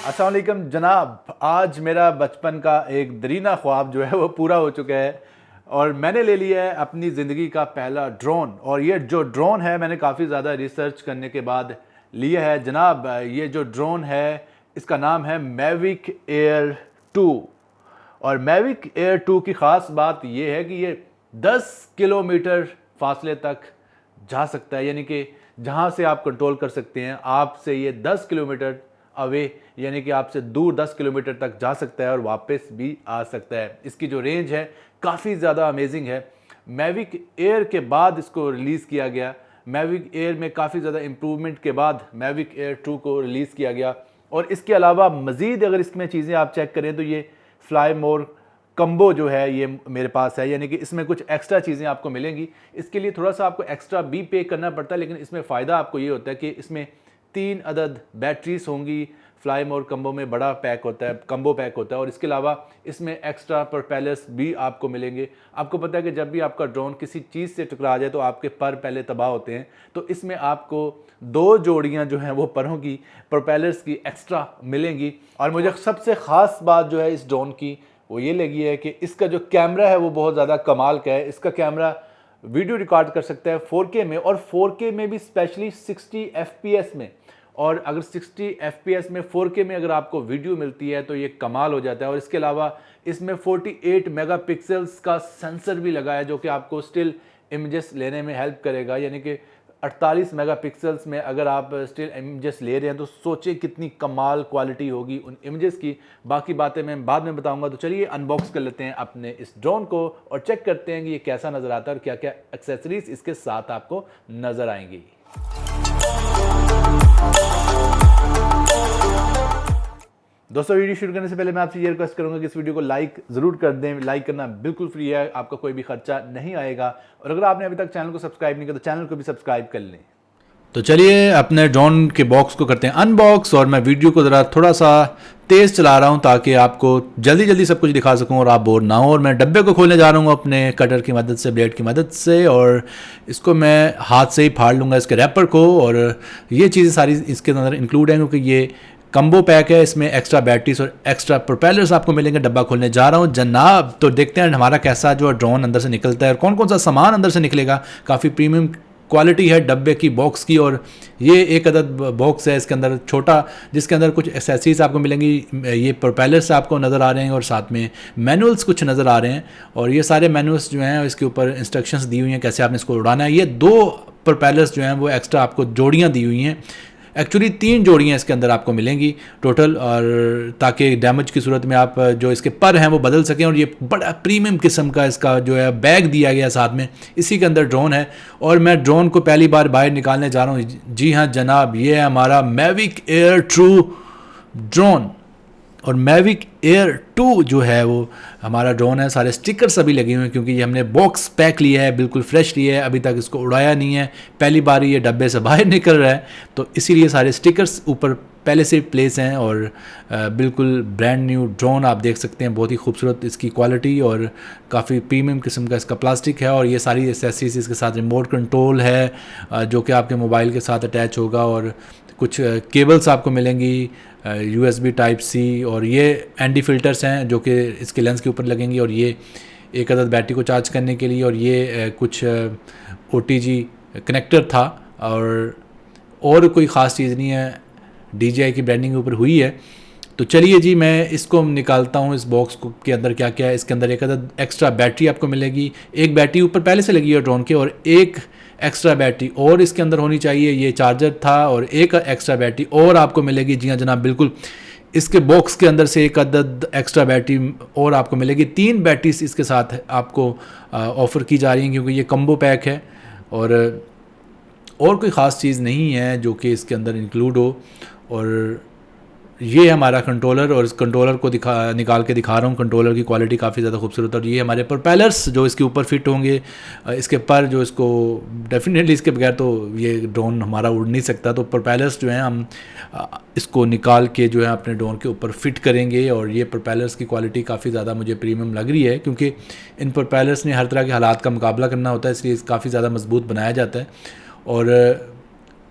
अस्सलाम वालेकुम जनाब। आज मेरा बचपन का एक दरीना ख्वाब जो है वो पूरा हो चुका है और मैंने ले लिया है अपनी ज़िंदगी का पहला ड्रोन। और ये जो ड्रोन है मैंने काफ़ी ज़्यादा रिसर्च करने के बाद लिया है जनाब। ये जो ड्रोन है इसका नाम है मैविक एयर 2। और मैविक एयर 2 की ख़ास बात यह है कि ये 10 किलोमीटर फासले तक जा सकता है, यानी कि जहाँ से आप कंट्रोल कर सकते हैं आपसे ये 10 किलोमीटर अवे, यानी कि आपसे दूर 10 किलोमीटर तक जा सकता है और वापस भी आ सकता है। इसकी जो रेंज है काफ़ी ज़्यादा अमेजिंग है। मैविक एयर के बाद इसको रिलीज़ किया गया, मैविक एयर में काफ़ी ज़्यादा इम्प्रूवमेंट के बाद मैविक एयर 2 को रिलीज़ किया गया। और इसके अलावा मज़ीद अगर इसमें चीज़ें आप चेक करें तो ये फ्लाई मोर कम्बो जो है ये मेरे पास है, यानी कि इसमें कुछ एक्स्ट्रा चीज़ें आपको मिलेंगी। इसके लिए थोड़ा सा आपको एक्स्ट्रा भी पे करना पड़ता है, लेकिन इसमें फ़ायदा आपको ये होता है कि इसमें 3 अदद बैटरीज होंगी। फ्लाई मोर कम्बो में बड़ा पैक होता है, कम्बो पैक होता है। और इसके अलावा इसमें एक्स्ट्रा प्रोपेलर्स भी आपको मिलेंगे। आपको पता है कि जब भी आपका ड्रोन किसी चीज़ से टकरा जाए तो आपके पर पहले तबाह होते हैं, तो इसमें आपको 2 जोड़ियां जो हैं वो परों की प्रोपेलर्स की एक्स्ट्रा मिलेंगी। और मुझे सबसे ख़ास बात जो है इस ड्रोन की वो ये लगी है कि इसका जो कैमरा है वो बहुत ज़्यादा कमाल का है। इसका कैमरा वीडियो रिकॉर्ड कर सकता है 4K में, और 4K में भी स्पेशली 60 FPS में। और अगर 60 FPS में 4K में अगर आपको वीडियो मिलती है तो ये कमाल हो जाता है। और इसके अलावा इसमें 48 मेगापिक्सल्स का सेंसर भी लगा है जो कि आपको स्टिल इमेजेस लेने में हेल्प करेगा, यानी कि 48 मेगापिक्सल्स में अगर आप स्टिल इमेजेस ले रहे हैं तो सोचिए कितनी कमाल क्वालिटी होगी उन इमेजेस की। बाकी बातें मैं बाद में बताऊंगा। तो चलिए अनबॉक्स कर लेते हैं अपने इस ड्रोन को और चेक करते हैं कि ये कैसा नज़र आता है और क्या क्या एक्सेसरीज इसके साथ आपको नज़र आएंगी। दोस्तों, वीडियो शुरू करने से पहले मैं आपसे ये रिक्वेस्ट करूंगा कि इस वीडियो को लाइक ज़रूर कर दें। लाइक करना बिल्कुल फ्री है, आपका कोई भी खर्चा नहीं आएगा। और अगर आपने अभी तक चैनल को सब्सक्राइब नहीं किया तो चैनल को भी सब्सक्राइब कर लें। तो चलिए अपने ड्रोन के बॉक्स को करते हैं अनबॉक्स। और मैं वीडियो को ज़रा थोड़ा सा तेज़ चला रहा हूँ ताकि आपको जल्दी जल्दी सब कुछ दिखा सकूँ और आप बोर ना हो। और मैं डब्बे को खोलने जा रहा हूँ अपने कटर की मदद से, ब्लेड की मदद से, और इसको मैं हाथ से ही फाड़ लूँगा इसके रैपर को। और ये चीज़ें सारी इसके अंदर इंक्लूड हैं क्योंकि ये कम्बो पैक है। इसमें एक्स्ट्रा बैटरीज और एक्स्ट्रा प्रोपेलर्स आपको मिलेंगे। डब्बा खोलने जा रहा हूँ जनाब। तो देखते हैं हमारा कैसा जो ड्रोन अंदर से निकलता है और कौन कौन सा सामान अंदर से निकलेगा। काफ़ी प्रीमियम क्वालिटी है डब्बे की, बॉक्स की। और ये एक अदद बॉक्स है इसके अंदर छोटा, जिसके अंदर कुछ एक्सेसरीज आपको मिलेंगी। ये प्रोपेलर्स आपको नज़र आ रहे हैं और साथ में मैनुअल्स कुछ नज़र आ रहे हैं। और ये सारे मैनुअल्स जो हैं इसके ऊपर इंस्ट्रक्शंस दी हुई हैं कैसे आपने इसको उड़ाना है। ये 2 प्रोपेलर्स जो हैं वो एक्स्ट्रा आपको जोड़ियाँ दी हुई हैं। एक्चुअली 3 जोड़ियाँ इसके अंदर आपको मिलेंगी टोटल, और ताकि डैमेज की सूरत में आप जो इसके पर हैं वो बदल सकें। और ये बड़ा प्रीमियम किस्म का इसका जो है बैग दिया गया साथ में। इसी के अंदर ड्रोन है और मैं ड्रोन को पहली बार बाहर निकालने जा रहा हूँ। जी हाँ जनाब, ये है हमारा मैविक एयर 2 ड्रोन। और मैविक एयर 2 जो है वो हमारा ड्रोन है। सारे स्टिकर्स अभी लगे हुए हैं क्योंकि ये हमने बॉक्स पैक लिया है, बिल्कुल फ्रेश लिया है, अभी तक इसको उड़ाया नहीं है, पहली बार ये डब्बे से बाहर निकल रहा है। तो इसीलिए सारे स्टिकर्स ऊपर पहले से प्लेस हैं। और बिल्कुल ब्रांड न्यू ड्रोन आप देख सकते हैं, बहुत ही खूबसूरत इसकी क्वालिटी और काफ़ी प्रीमियम किस्म का इसका प्लास्टिक है। और ये सारी एक्सेसरीज इसके साथ रिमोट कंट्रोल है जो कि आपके मोबाइल के साथ अटैच होगा। और कुछ केबल्स आपको मिलेंगी USB टाइप C, और ये एंटी फिल्टर्स हैं जो कि इसके लेंस के ऊपर लगेंगी। और ये एक अदद बैटरी को चार्ज करने के लिए, और ये कुछ OTG कनेक्टर था। और कोई ख़ास चीज़ नहीं है, DJI की ब्रांडिंग के ऊपर हुई है। तो चलिए जी मैं इसको निकालता हूँ इस बॉक्स को के अंदर क्या क्या है। इसके अंदर एक अदद एक्स्ट्रा बैटरी आपको मिलेगी, एक बैटरी ऊपर पहले से लगी है ड्रोन के, और एक एक्स्ट्रा बैटरी और इसके अंदर होनी चाहिए। ये चार्जर था और एक एक्स्ट्रा बैटरी और आपको मिलेगी। जी हाँ जनाब, बिल्कुल इसके बॉक्स के अंदर से एक अदद एक्स्ट्रा बैटरी और आपको मिलेगी। 3 बैटरीज इसके साथ आपको ऑफ़र की जा रही हैं क्योंकि ये कम्बो पैक है। और कोई ख़ास चीज़ नहीं है जो कि इसके अंदर इंक्लूड हो। और ये हमारा कंट्रोलर, और इस कंट्रोलर को निकाल के दिखा रहा हूँ। कंट्रोलर की क्वालिटी काफ़ी ज़्यादा खूबसूरत है। और ये हमारे प्रोपेलर्स जो इसके ऊपर फिट होंगे, इसके पर जो इसको डेफिनेटली इसके बगैर तो ये ड्रोन हमारा उड़ नहीं सकता। तो प्रोपेलर्स जो हैं हम इसको निकाल के जो है अपने ड्रोन के ऊपर फिट करेंगे। और ये प्रोपेलर्स की क्वालिटी काफ़ी ज़्यादा मुझे प्रीमियम लग रही है क्योंकि इन प्रोपेलर्स ने हर तरह के हालात का मुकाबला करना होता है, इसलिए काफ़ी ज़्यादा मजबूत बनाया जाता है। और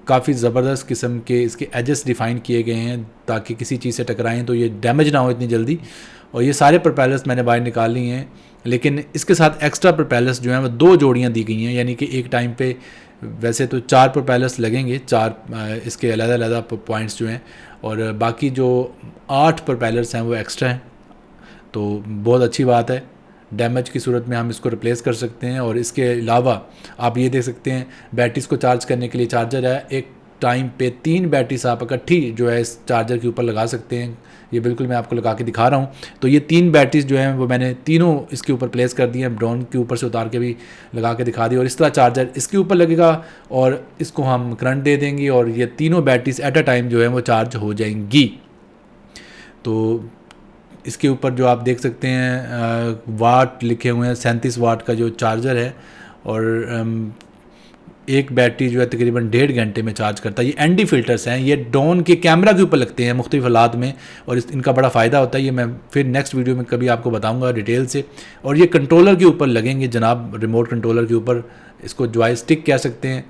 काफ़ी ज़बरदस्त किस्म के इसके एजेस डिफ़ाइन किए गए हैं ताकि किसी चीज़ से टकराएं तो ये डैमेज ना हो इतनी जल्दी। और ये सारे प्रोपेलर्स मैंने बाहर निकाल लिए हैं, लेकिन इसके साथ एक्स्ट्रा प्रोपेलर्स जो हैं वो 2 जोड़ियाँ दी गई हैं, यानी कि एक टाइम पे वैसे तो 4 प्रोपेलर्स लगेंगे, 4 इसके अलग-अलग पॉइंट्स जो हैं, और बाकी जो 8 प्रोपेलर्स हैं वो एक्स्ट्रा हैं। तो बहुत अच्छी बात है, डैमेज की सूरत में हम इसको रिप्लेस कर सकते हैं। और इसके अलावा आप ये देख सकते हैं बैटरीज़ को चार्ज करने के लिए चार्जर है, एक टाइम पे 3 बैटरीज आप इकट्ठी जो है इस चार्जर के ऊपर लगा सकते हैं। ये बिल्कुल मैं आपको लगा के दिखा रहा हूँ। तो ये 3 बैटरीज जो हैं वो मैंने तीनों इसके ऊपर प्लेस कर दी हैं, ड्रोन के ऊपर से उतार के भी लगा के दिखा दी। और इस तरह चार्जर इसके ऊपर लगेगा और इसको हम करंट दे देंगे और ये तीनों बैटरीज एट अ टाइम जो है वो चार्ज हो जाएंगी। तो इसके ऊपर जो आप देख सकते हैं वाट लिखे हुए हैं, 37 वाट का जो चार्जर है, और एक बैटरी जो है तकरीबन 1.5 घंटे में चार्ज करता है। ये एनडी फ़िल्टर्स हैं, ये ड्रोन के कैमरा के ऊपर लगते हैं मुख्तलिफ हालात में, और इनका बड़ा फ़ायदा होता है। ये मैं फिर नेक्स्ट वीडियो में कभी आपको बताऊंगा डिटेल से। और ये कंट्रोलर के ऊपर लगेंगे जनाब, रिमोट कंट्रोलर के ऊपर, इसको जॉयस्टिक कह सकते हैं,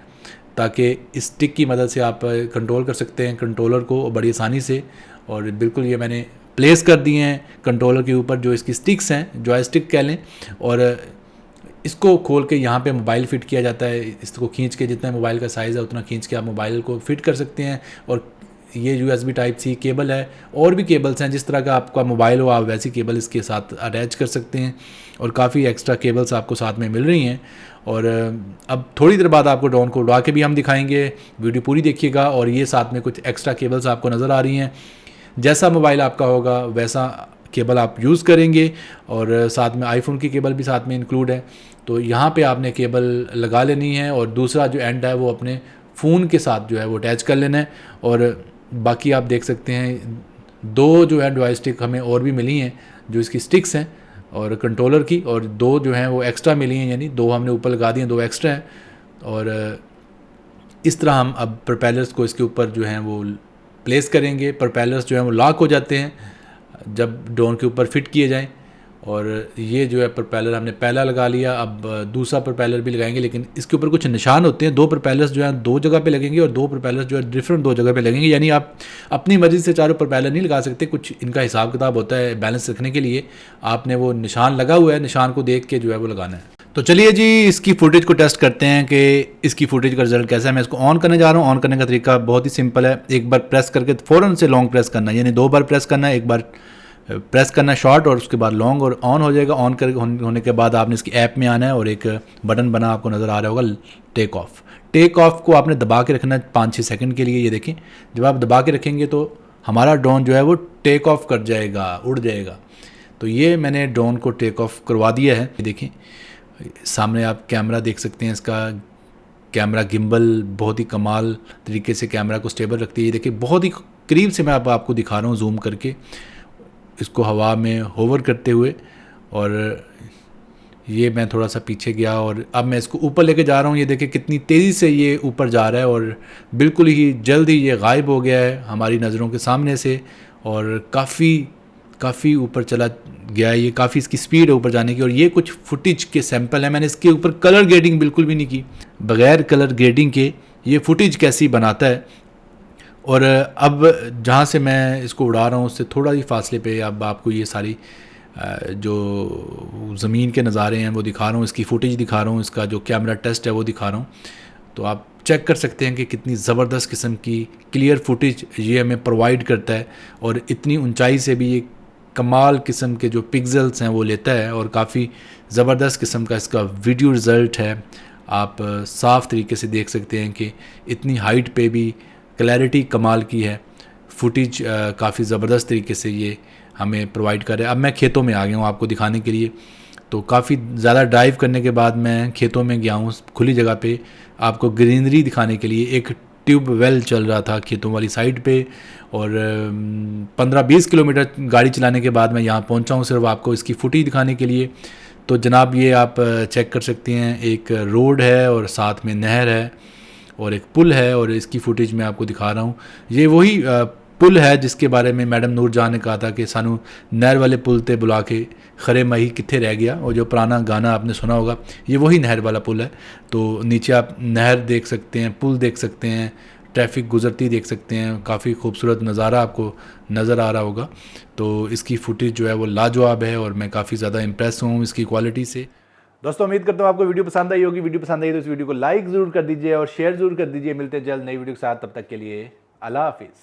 ताकि इस स्टिक की मदद से आप कंट्रोल कर सकते हैं कंट्रोलर को बड़ी आसानी से। और बिल्कुल ये मैंने प्लेस कर दिए हैं कंट्रोलर के ऊपर, जो इसकी स्टिक्स हैं, जॉयस्टिक कह लें, और इसको खोल के यहाँ पे मोबाइल फ़िट किया जाता है। इसको खींच के, जितना मोबाइल का साइज़ है उतना खींच के आप मोबाइल को फ़िट कर सकते हैं। और ये USB Type-C केबल है, और भी केबल्स हैं, जिस तरह का आपका मोबाइल हो आप वैसी केबल इसके साथ अटैच कर सकते हैं। और काफ़ी एक्स्ट्रा केबल्स आपको साथ में मिल रही हैं। और अब थोड़ी देर बाद आपको ड्रोन को उड़ा के भी हम दिखाएंगे, वीडियो पूरी देखिएगा। और ये साथ में कुछ एक्स्ट्रा केबल्स आपको नज़र आ रही हैं, जैसा मोबाइल आपका होगा वैसा केबल आप यूज़ करेंगे। और साथ में आईफोन की केबल भी साथ में इंक्लूड है। तो यहाँ पे आपने केबल लगा लेनी है और दूसरा जो एंड है वो अपने फ़ोन के साथ जो है वो अटैच कर लेना है। और बाकी आप देख सकते हैं 2 जो है जॉयस्टिक हमें और भी मिली हैं, जो इसकी स्टिक्स हैं और कंट्रोलर की, और 2 जो हैं वो एक्स्ट्रा मिली हैं, यानी 2 हमने ऊपर लगा दिए, 2 एक्स्ट्रा हैं। और इस तरह हम अब प्रोपेलर्स को इसके ऊपर जो हैं वो प्लेस करेंगे। प्रोपेलर्स जो हैं वो लॉक हो जाते हैं जब ड्रोन के ऊपर फिट किए जाएं। और ये जो है प्रोपेलर हमने पहला लगा लिया, अब दूसरा प्रोपेलर भी लगाएंगे, लेकिन इसके ऊपर कुछ निशान होते हैं। 2 प्रोपेलर्स जो हैं 2 जगह पे लगेंगे और 2 प्रोपेलर्स जो है डिफरेंट 2 जगह पे लगेंगे, यानी आप अपनी मर्ज़ी से चारों प्रोपेलर नहीं लगा सकते। कुछ इनका हिसाब किताब होता है, बैलेंस रखने के लिए आपने वो निशान लगा हुआ है, निशान को देख के जो है वो लगाना है। तो चलिए जी, इसकी फुटेज को टेस्ट करते हैं कि इसकी फुटेज का रिजल्ट कैसा है। मैं इसको ऑन करने जा रहा हूँ। ऑन करने का तरीका बहुत ही सिंपल है, एक बार प्रेस करके फ़ौरन से लॉन्ग प्रेस करना है, यानी 2 बार प्रेस करना है, एक बार प्रेस करना है शॉर्ट और उसके बाद लॉन्ग, और ऑन हो जाएगा। ऑन कर होने के बाद आपने इसकी ऐप में आना है और एक बटन बना आपको नज़र आ रहा होगा, टेक ऑफ। टेक ऑफ को आपने दबा के रखना है 5-6 सेकंड के लिए। ये देखें, जब आप दबा के रखेंगे तो हमारा ड्रोन जो है वो टेक ऑफ कर जाएगा, उड़ जाएगा। तो ये मैंने ड्रोन को टेक ऑफ करवा दिया है। देखें सामने आप कैमरा देख सकते हैं, इसका कैमरा गिम्बल बहुत ही कमाल तरीके से कैमरा को स्टेबल रखती है। ये देखिए बहुत ही करीब से मैं आपको दिखा रहा हूँ जूम करके, इसको हवा में होवर करते हुए। और ये मैं थोड़ा सा पीछे गया और अब मैं इसको ऊपर लेके जा रहा हूँ। ये देखिए कितनी तेज़ी से ये ऊपर जा रहा है और बिल्कुल ही जल्द ही ये गायब हो गया है हमारी नज़रों के सामने से, और काफ़ी ऊपर चला गया है। ये काफ़ी इसकी स्पीड है ऊपर जाने की। और ये कुछ फुटेज के सैंपल हैं, मैंने इसके ऊपर कलर ग्रेडिंग बिल्कुल भी नहीं की। बग़ैर कलर ग्रेडिंग के ये फुटेज कैसी बनाता है। और अब जहाँ से मैं इसको उड़ा रहा हूँ उससे थोड़ा ही फासले पे अब आपको ये सारी जो ज़मीन के नज़ारे हैं वो दिखा रहा हूँ, इसकी फुटेज दिखा रहा हूँ, इसका जो कैमरा टेस्ट है वो दिखा रहा हूँ। तो आप चेक कर सकते हैं कि कितनी ज़बरदस्त किस्म की क्लियर फुटेज ये हमें प्रोवाइड करता है, और इतनी ऊंचाई से भी ये कमाल किस्म के जो पिक्सेल्स हैं वो लेता है, और काफ़ी ज़बरदस्त किस्म का इसका वीडियो रिज़ल्ट है। आप साफ़ तरीके से देख सकते हैं कि इतनी हाइट पे भी क्लैरिटी कमाल की है, फुटेज काफ़ी ज़बरदस्त तरीके से ये हमें प्रोवाइड कर रहा है। अब मैं खेतों में आ गया हूँ आपको दिखाने के लिए। तो काफ़ी ज़्यादा ड्राइव करने के बाद मैं खेतों में गया हूँ, खुली जगह पे आपको ग्रीनरी दिखाने के लिए। एक ट्यूब वेल चल रहा था खेतों वाली साइड पे, और 15-20 किलोमीटर गाड़ी चलाने के बाद मैं यहाँ पहुँचा हूँ सिर्फ आपको इसकी फुटेज दिखाने के लिए। तो जनाब ये आप चेक कर सकते हैं, एक रोड है और साथ में नहर है और एक पुल है, और इसकी फुटेज मैं आपको दिखा रहा हूँ। ये वही पुल है जिसके बारे में मैडम नूर जान ने कहा था कि सानू नहर वाले पुल ते बुला के खरे मही कित्थे रह गया, और जो पुराना गाना आपने सुना होगा, ये वही नहर वाला पुल है। तो नीचे आप नहर देख सकते हैं, पुल देख सकते हैं, ट्रैफिक गुजरती देख सकते हैं, काफ़ी खूबसूरत नज़ारा आपको नज़र आ रहा होगा। तो इसकी फुटेज जो है वो लाजवाब है और मैं काफ़ी ज़्यादा इम्प्रेस हूँ इसकी क्वालिटी से। दोस्तों उम्मीद करता हूँ आपको वीडियो पसंद आई होगी। वीडियो पसंद आई तो इस वीडियो को लाइक ज़रूर कर दीजिए और शेयर ज़रूर कर दीजिए। मिलते हैं जल्द नई वीडियो के साथ, तब तक के लिए अल्लाह हाफिज़।